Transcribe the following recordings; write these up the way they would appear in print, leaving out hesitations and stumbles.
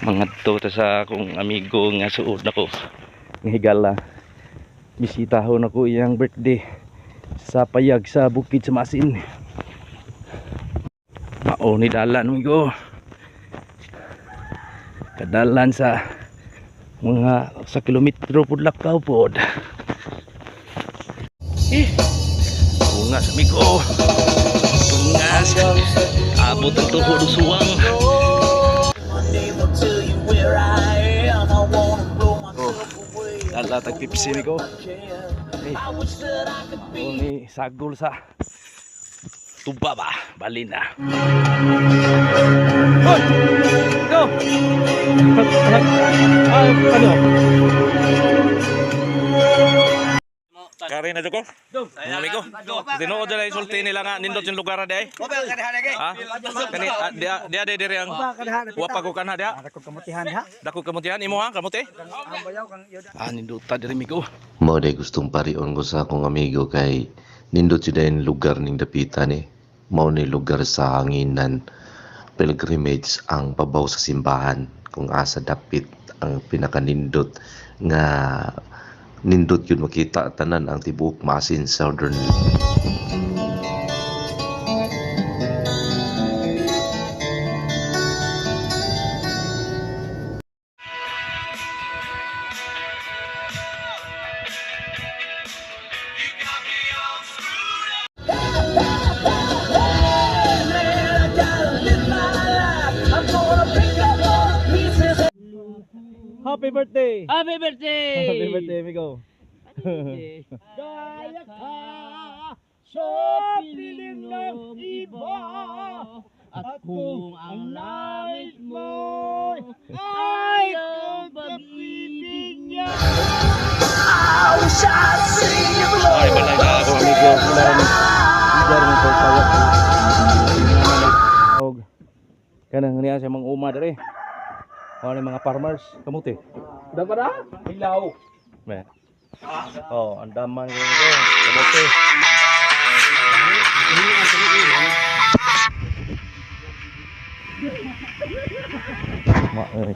Mangadto ta sa akong amigo nga suod nako nga higala. Bisitahon ako iyang birthday sa payag sa bukid sa Masin. Mao ni dalan amigo. Kadalan sa mga sa kilometro pudlakaw pod. Bungas amigo. Bungas. Abot ang tuhod suwang. Latag pipsi amigo. Ni sagol sa tuba ba balin na. Hoy! Go! Ano? Kari na ko? Amigo. Tinuod dala isulti nila nga nindot yung lugar na day. Ha? Kani dia de dire ang wapa ko kanha dia. Dako kamutihan ha. Dako kamutihan imo ha kamuti? Nindot ta dire amigo. Mao day gustong parion ko sa akong amigo kay nindot sila yung lugar ning dapitan eh. Mao ni lugar sa hanginan pilgrimage ang pabaw sa simbahan kung asa dapit ang pinakanindot nga nindot yun makita tanan ang tibuok Masin Southern. Happy birthday! Happy birthday! Happy birthday amigo. Gaya ka sa piling ng iba at kung ang langit mo ay ang pag-ibig niya. Ay balay na ako amigo. Ijar mo sa sayap. Kanang niya sa mga uma dere. Ano yung mga farmers kamuti? Dapat na? Ilaw. Be. Oh, andaman ko nito. Kamuti.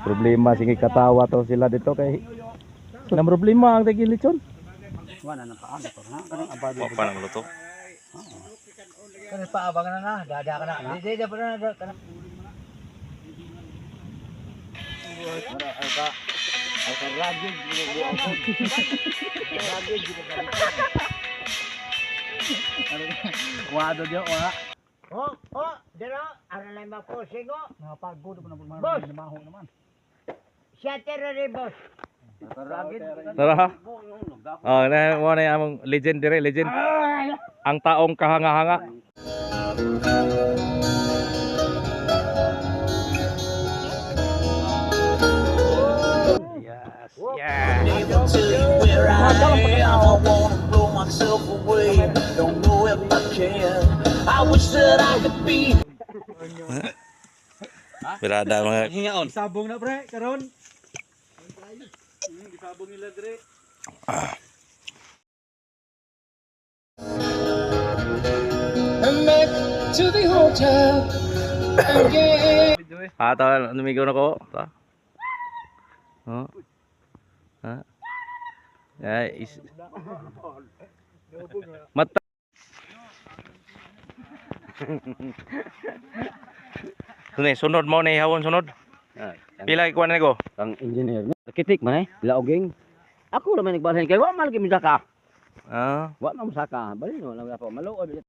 Problema sige katawa to sila dito kay nang problema ang tagilitson. Wala na paano to ha? Kanang abado. O pa nang luto. Kanang paabangan na dada ka na. Hindi dapat na kana. Wado dia ora. Dero, ano na yung posing ko? Napagod pa na maho naman. Siya terore, boss. Tara. Oh, na mo na among legend dire, legend. Ang taong kahanga-hanga. Berada mga Hingaon. Sabong na pre, karon. Sabong nila dire. To the hotel again. tawa lumigaw na ko. Ta. Oh. Ha. Guys. Mata. Sunod mo na ihawon sunod. Pila ikuan na ko? Ang engineer niya. Arkitek man eh. Laoging. Ako naman nagbalhin kay wa man gyud saka. Wa man saka. Bali no lang ako. Maluoy.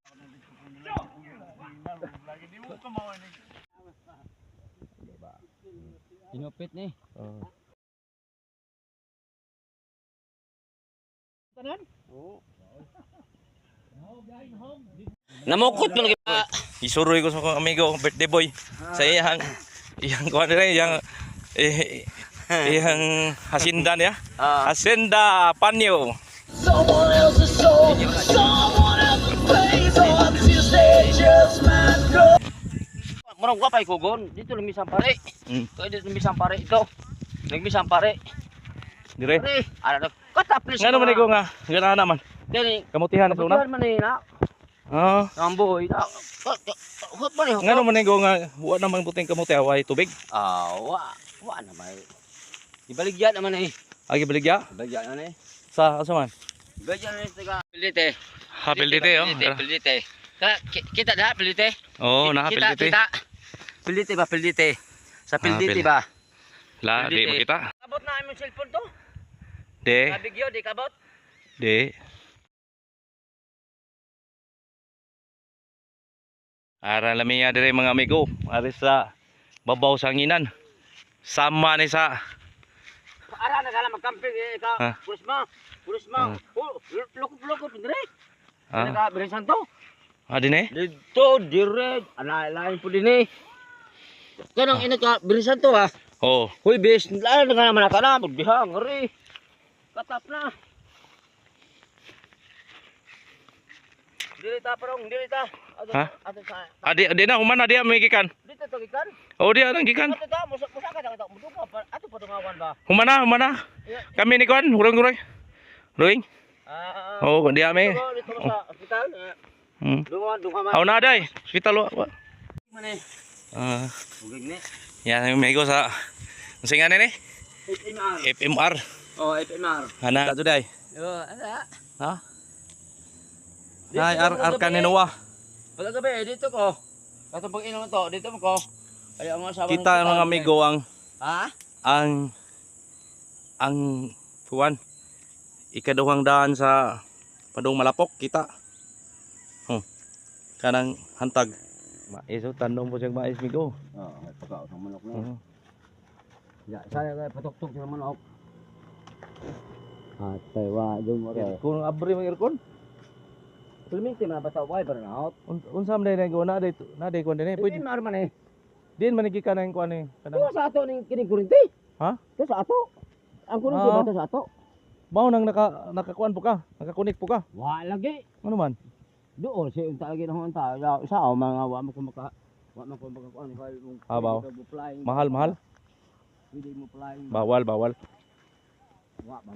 Inupit ni. Tanan? Oo. Namukot man Isuroy ko sa akong amigo, birthday boy. Sa iyang kuan dire, iyang hasinda niya. Hasinda Panyo. Someone else's soul, someone else's place, on Tuesday just might go. Murag wa pay kugon. Dito lumisang pare. Kaya dito lumisang pare ito. Lumisang pare. Dire. Pare, ala kataplis. Ngano man iko nga, ganahan naman. Dili. Kamutihan na Kabutihan una. man ni na. Amboy na. hot ba ni? Ngano man ning nga wa namang puting kamote away tubig. Wa na ba. Ibaligyan naman eh. Agi baligya Ibaligyan na eh. sa asa man? Ibaligyan na taga Pilite. Hapil dite oh. Pilite. Kita dah Pilite. Oh, na hapil dite. Pilite ba Pilite? Sa Pilite Pilite. ba? La di Pilite. makita. Kabot na imong cellphone to. De. Kabigyo di kabot. De. Ara lamiya dire mga amigo. Ari sa babaw sa hanginan. Sama ni sa Ara na kala magcamping eh ka. Ha? Pulis mo. Lukop dire. ah, Ka Berisan to. din eh. Dito dire. Lain po din eh. Kanang ina ka Berisan to ha. Oh, Hoy bis, lalo na naman ka na magbihang ri. Katap na. Dili ta parong, dili ta. Ha? Ato sa. adi na humana dia magikan. Dito to gikan. Oh, dia nang gikan. Ato ta musa ka ta muduga pa. Ato padungawan ba? Humana. Kami ni kuan, hurung-hurung. Ruing. Oh, dia me. Dito sa ospital. Hmm. Dungawan. Aw na day, hospital wa. Mane. Ah, Ugig ni. yan ang amigo sa singan ni FMR. FMR. Oh, FMR. Hana to day. Yo, ada. Ha? Nay ar kaninowa. Wala gabi dito ko. Kato pag inom to, dito mo ko. Ay ang asawa Kita ang mga amigo Ha? ang kuan ikaduhang daan sa Padong Malapok kita. Kanang hantag. Mais tanong po siyang mais migo. Oh, pagkaon ng manok na. Mhm. Ya, saya kay patok-tok ng manok. Atay wa dum mo rin. Kung abri mang aircon, Tulminti man basta way para na out. unsam day na go na day kuan din eh. Pwede Pwede man eh. din man gikan ang kuan eh. Tuwa Kanang sa ato ning kining kurinti. Ha? Tuwa sa ato. Ang kurinti Ah. ba sa ato? mao nang nakakuan po ka, nakakunik po ka. Wa lagi. Ano man? Doon si unta lagi nang unta. Sa mga wa mo kumaka. Wa mo kumaka kuan file mong. Abaw. Mahal. Hindi mo flying. Bawal. Wa ba